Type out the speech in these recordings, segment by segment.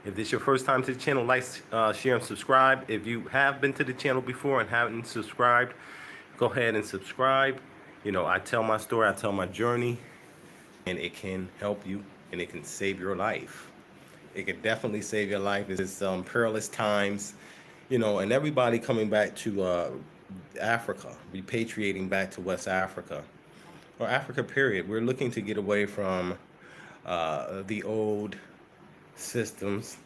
If this is your first time to the channel, like, share, and subscribe. If you have been to the channel before and haven't subscribed, go ahead and subscribe. You know, I tell my story, I tell my journey, and it can help you and it can save your life. It can definitely save your life. It's perilous times, you know, and everybody coming back to Africa, repatriating back to West Africa or Africa, period. We're looking to get away from the old systems.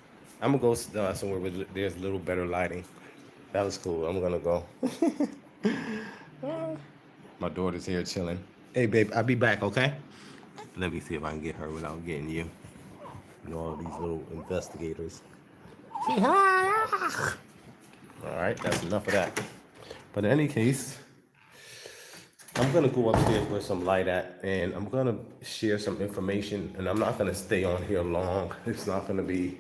I'm gonna go somewhere where there's a little better lighting. That was cool. I'm gonna go. My daughter's here chilling. Hey, babe, I'll be back, okay? Let me see if I can get her without getting you. You know, all these little investigators. Say hi. All right, that's enough of that. But in any case, I'm gonna go upstairs where some light at, and I'm gonna share some information. And I'm not gonna stay on here long. It's not gonna be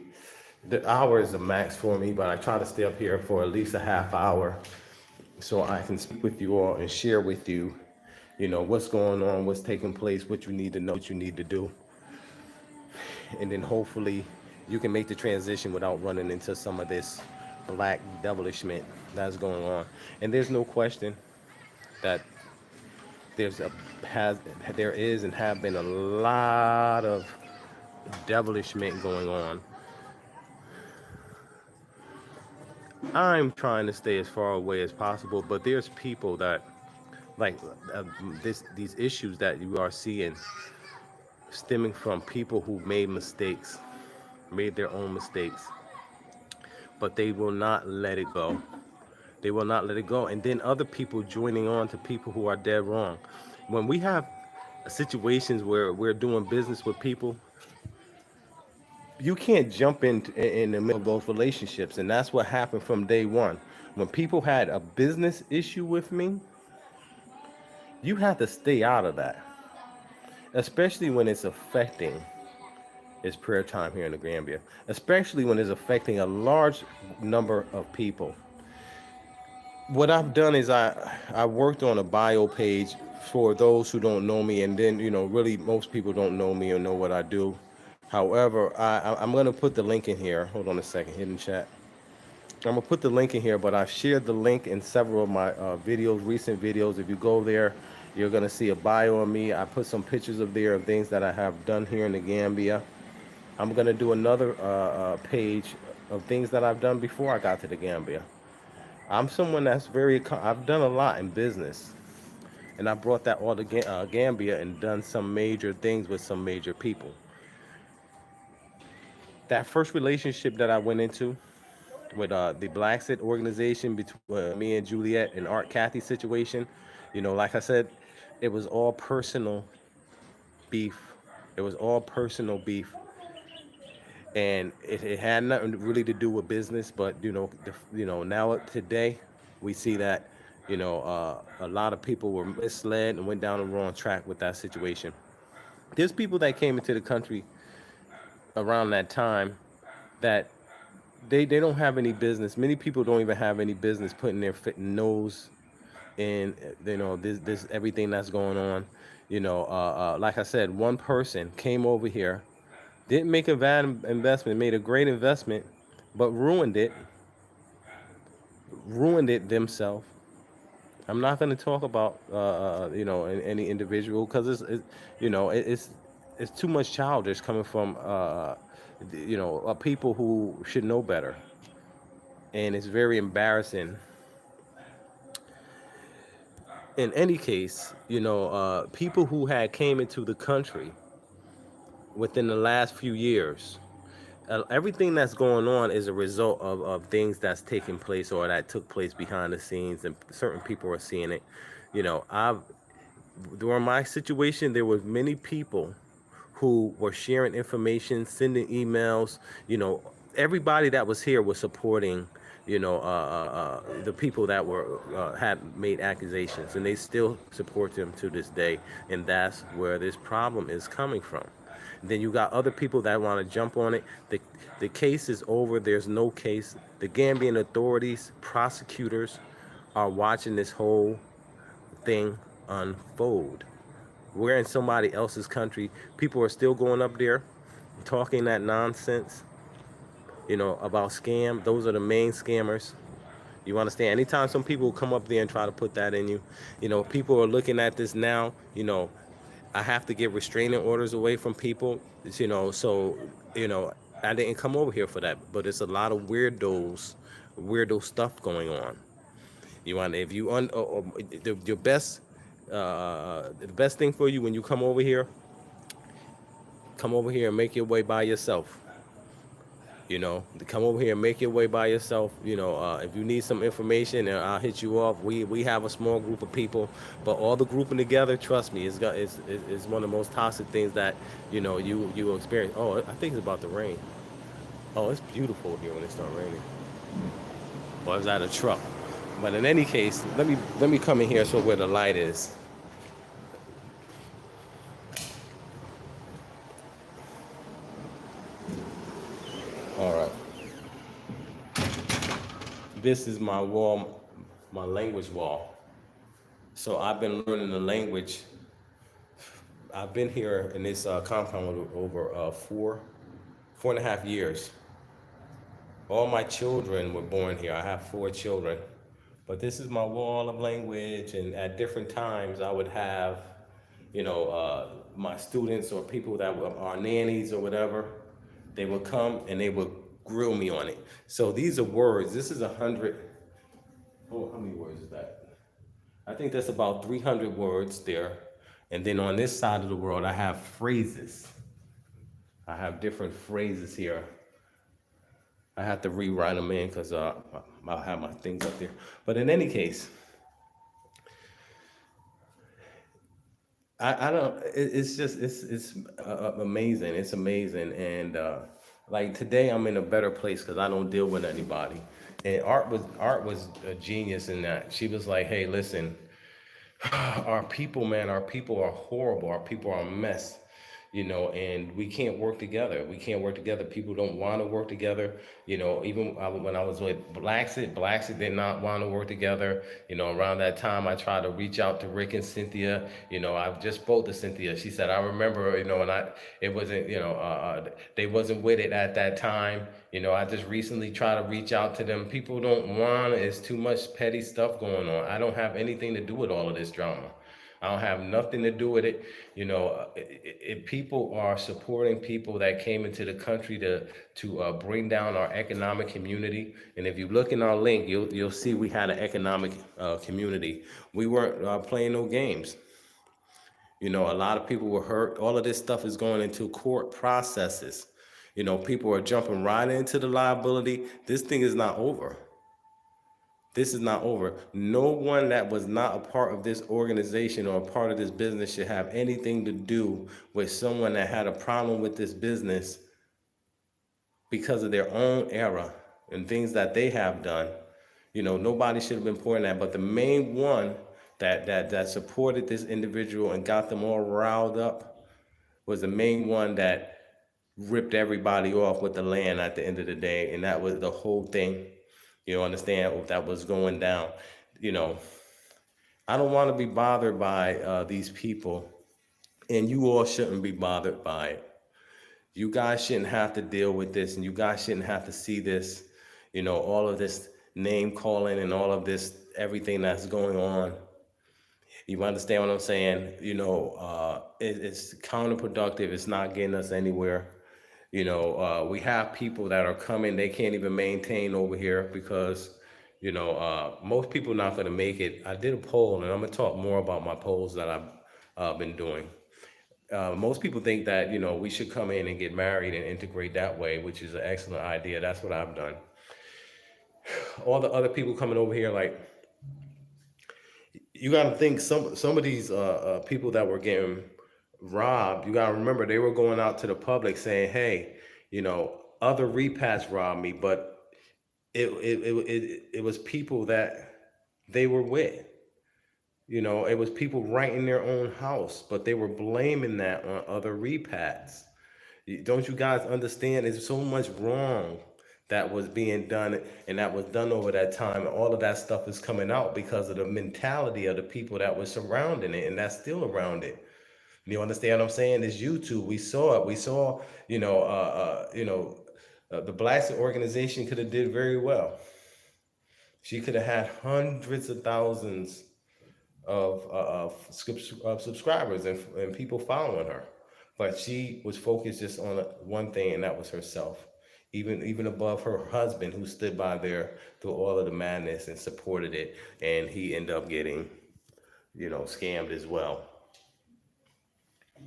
the hour is the max for me, but I try to stay up here for at least a half hour, so I can speak with you all and share with you, you know, what's going on, what's taking place, what you need to know, what you need to do, and then hopefully you can make the transition without running into some of this black devilishment that's going on. And there's no question that there's a has there is and have been a lot of devilishment going on. I'm trying to stay as far away as possible, but there's people that like these issues that you are seeing stemming from people who made mistakes, made their own mistakes, but they will not let it go. They will not let it go. And then other people joining on to people who are dead wrong. When we have situations where we're doing business with people, you can't jump in the middle of those relationships. And that's what happened from day one. When people had a business issue with me, you have to stay out of that, especially when it's affecting, it's prayer time here in the Gambia, especially when it's affecting a large number of people. What I've done is I worked on a bio page for those who don't know me, and then, you know, really most people don't know me or know what I do. However, I'm gonna put the link in here. Hold on a second, hidden chat. I'm gonna put the link in here, but I've shared the link in several of my videos, recent videos. If you go there, you're gonna see a bio of me. I put some pictures of there of things that I have done here in the Gambia. I'm gonna do another page of things that I've done before I got to the Gambia. I'm someone that's I've done a lot in business, and I brought that all to Gambia and done some major things with some major people. That first relationship that I went into with the Black Sit organization between me and Juliet and Art Kathy situation, you know, like I said, it was all personal beef. It was all personal beef, and it had nothing really to do with business. But you know, now today, we see that, you know, a lot of people were misled and went down the wrong track with that situation. There's people that came into the country around that time that they don't have any business. Many people don't even have any business putting their nose in, you know, this everything that's going on. You know, like I said, one person came over here, didn't make a bad investment, made a great investment, but ruined it themselves. I'm not going to talk about you know, any individual, because you know, it's too much childish coming from you know, people who should know better, and it's very embarrassing. In any case, you know, people who had came into the country within the last few years, everything that's going on is a result of things that's taking place or that took place behind the scenes, and certain people are seeing it. You know, during my situation, there were many people who were sharing information, sending emails. You know, everybody that was here was supporting, you know, the people that were had made accusations, and they still support them to this day. And that's where this problem is coming from. Then you got other people that want to jump on it. The case is over. There's no case. The Gambian authorities, prosecutors, are watching this whole thing unfold. We're in somebody else's country. People are still going up there talking that nonsense. about scam. Those are the main scammers. You understand? Anytime some people come up there and try to put that in you, people are looking at this now. I have to get restraining orders away from people. So you know, I didn't come over here for that. But it's a lot of weirdo stuff going on. You want if you your best the best thing for you when you come over here and make your way by yourself. To come over here and make your way by yourself. If you need some information, I'll hit you off. We have a small group of people, but all the grouping together, trust me, it's one of the most toxic things that you will experience. Oh, I think it's about to rain. Oh, it's beautiful here when it starts raining. Well, I was at a truck, but in any case, let me come in here so where the light is. All right, this is my wall, my language wall. So I've been learning the language. I've been here in this compound over 4.5 years. All my children were born here. I have 4 children. But this is my wall of language, and at different times I would have, my students or people that were our nannies or whatever, they would come and they would grill me on it. So these are words. This is 100. Oh, how many words is that? I think that's about 300 words there. And then on this side of the world, I have phrases. I have different phrases here. I have to rewrite them in because I'll have my things up there. But in any case, I don't. It's just it's amazing. It's amazing, and like today, I'm in a better place because I don't deal with anybody. And Art was a genius in that. She was like, "Hey, listen, our people, man, our people are horrible. Our people are a mess, and we can't work together. We can't work together. People don't want to work together. Even when I was with Blacksit did not want to work together. Around that time, I tried to reach out to Rick and Cynthia. I just spoke to Cynthia. She said, I remember, it wasn't, they wasn't with it at that time. I just recently tried to reach out to them. People don't want, it's too much petty stuff going on. I don't have anything to do with all of this drama. I don't have nothing to do with it. If people are supporting people that came into the country to bring down our economic community, and if you look in our link, you'll see we had an economic community. We weren't playing no games. A lot of people were hurt. All of this stuff is going into court processes. People are jumping right into the liability. This thing is not over. This is not over. No one that was not a part of this organization or a part of this business should have anything to do with someone that had a problem with this business because of their own era and things that they have done. Nobody should have been pouring that. But the main one that supported this individual and got them all riled up was the main one that ripped everybody off with the land at the end of the day. And that was the whole thing. You understand that was going down. I don't want to be bothered by these people, and you all shouldn't be bothered by it. You guys shouldn't have to deal with this, and you guys shouldn't have to see this, all of this name calling and all of this, everything that's going on. You understand what I'm saying? It's counterproductive. It's not getting us anywhere. We have people that are coming, they can't even maintain over here because, most people not going to make it. I did a poll, and I'm going to talk more about my polls that I've been doing. Most people think that, we should come in and get married and integrate that way, which is an excellent idea. That's what I've done. All the other people coming over here, like, you got to think some of these people that were getting robbed, you got to remember they were going out to the public saying, hey, other repats robbed me, but it was people that they were with. It was people right in their own house, but they were blaming that on other repats. Don't you guys understand? There's so much wrong that was being done, and that was done over that time. And all of that stuff is coming out because of the mentality of the people that were surrounding it, and that's still around it. You understand what I'm saying? It's YouTube. We saw it. We saw, The Blacks organization could have did very well. She could have had hundreds of thousands of subscribers and people following her, but she was focused just on one thing, and that was herself. Even above her husband, who stood by there through all of the madness and supported it, and he ended up getting, scammed as well.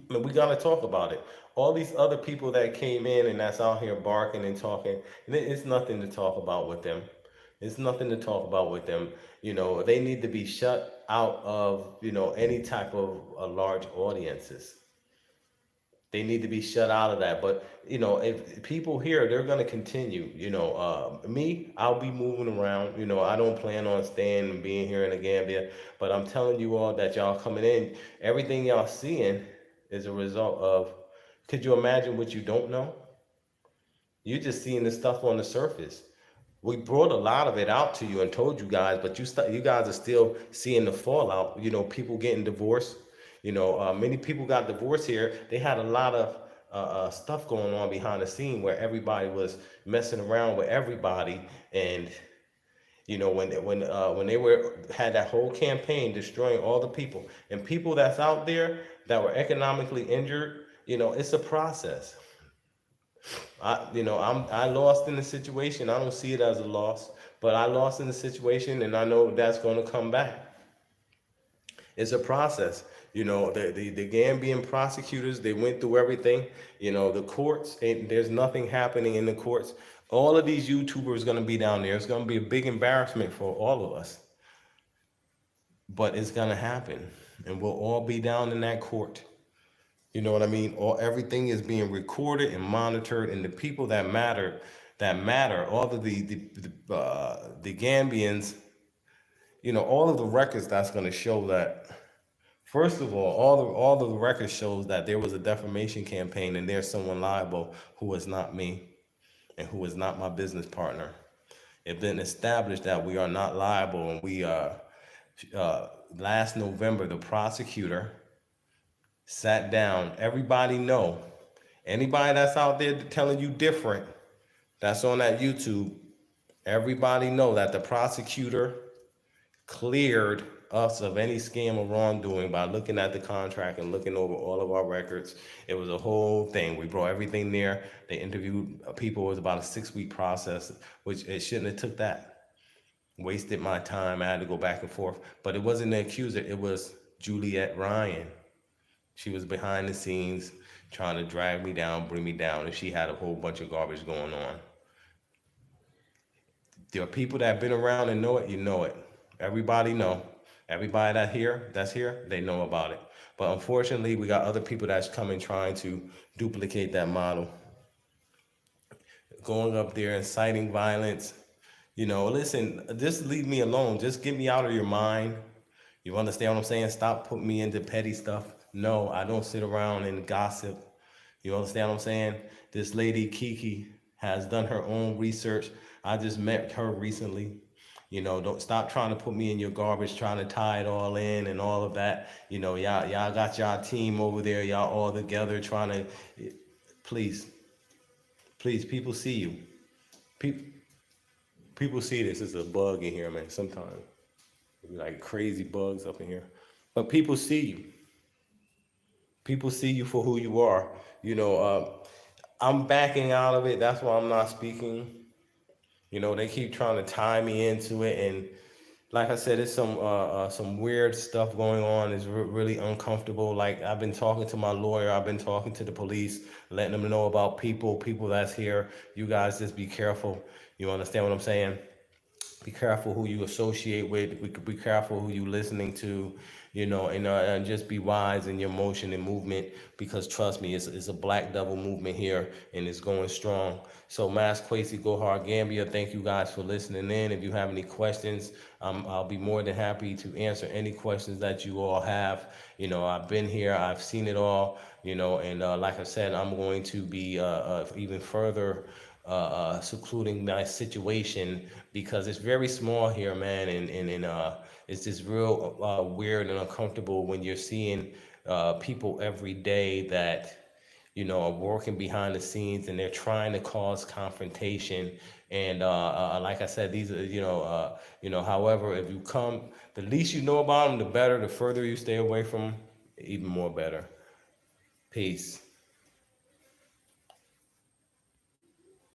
And we got to talk about it. All these other people that came in and that's out here barking and talking, it's nothing to talk about with them. It's nothing to talk about with them. They need to be shut out of, any type of large audiences. They need to be shut out of that. But, if people here, they're going to continue. Me, I'll be moving around. I don't plan on staying and being here in the Gambia. But I'm telling you all that y'all coming in, everything y'all seeing is a result of, could you imagine what you don't know? You're just seeing the stuff on the surface. We brought a lot of it out to you and told you guys, but you guys are still seeing the fallout. People getting divorced. Many people got divorced here. They had a lot of stuff going on behind the scene where everybody was messing around with everybody, and when they were had that whole campaign destroying all the people and people that's out there that were economically injured. It's a process. I lost in the situation. I don't see it as a loss, but I lost in the situation, and I know that's going to come back. It's a process. The Gambian prosecutors, they went through everything. The courts, and there's nothing happening in the courts. All of these YouTubers are going to be down there. It's going to be a big embarrassment for all of us, but it's going to happen, and we'll all be down in that court. You know what I mean? Everything is being recorded and monitored, and the people that matter, all of the Gambians, all of the records that's going to show that. First of all of the records shows that there was a defamation campaign, and there's someone liable who is not me and who is not my business partner. It's been established that we are not liable, and we last November the prosecutor sat down. Everybody know. Anybody that's out there telling you different, that's on that YouTube. Everybody know that the prosecutor cleared us of any scam or wrongdoing by looking at the contract and looking over all of our records. It was a whole thing. We brought everything there. They interviewed people. It was about a 6-week process, which it shouldn't have took that. Wasted my time. I had to go back and forth. But it wasn't the accuser. It was Juliet Ryan. She was behind the scenes trying to drag me down, bring me down, and she had a whole bunch of garbage going on. There are people that have been around and know it. You know it. Everybody know. Everybody that's here, they know about it. But unfortunately, we got other people that's coming trying to duplicate that model. Going up there, inciting violence. Listen, just leave me alone. Just get me out of your mind. You understand what I'm saying? Stop putting me into petty stuff. No, I don't sit around and gossip. You understand what I'm saying? This lady, Kiki, has done her own research. I just met her recently. Don't stop trying to put me in your garbage, trying to tie it all in and all of that. Y'all got y'all team over there, y'all all together trying to, please, people see you. People see this. It's a bug in here, man, sometimes. Like crazy bugs up in here. But people see you. People see you for who you are. I'm backing out of it. That's why I'm not speaking. They keep trying to tie me into it, and like I said, it's some weird stuff going on. It's really uncomfortable. Like, I've been talking to my lawyer, I've been talking to the police, letting them know about people that's here. You guys just be careful. You understand what I'm saying? Be careful who you associate with. Be careful who you listening to, and just be wise in your motion and movement, because trust me, it's a black devil movement here, and it's going strong. So Mass Kwesi, Go Hard Gambia, thank you guys for listening in. If you have any questions, I'll be more than happy to answer any questions that you all have. I've been here, I've seen it all, and like I said, I'm going to be even further secluding my situation, because it's very small here, man, and it's just real weird and uncomfortable when you're seeing people every day that are working behind the scenes, and they're trying to cause confrontation. And like I said, these are, however, if you come, the least you know about them, the better. The further you stay away from them, even more better. Peace.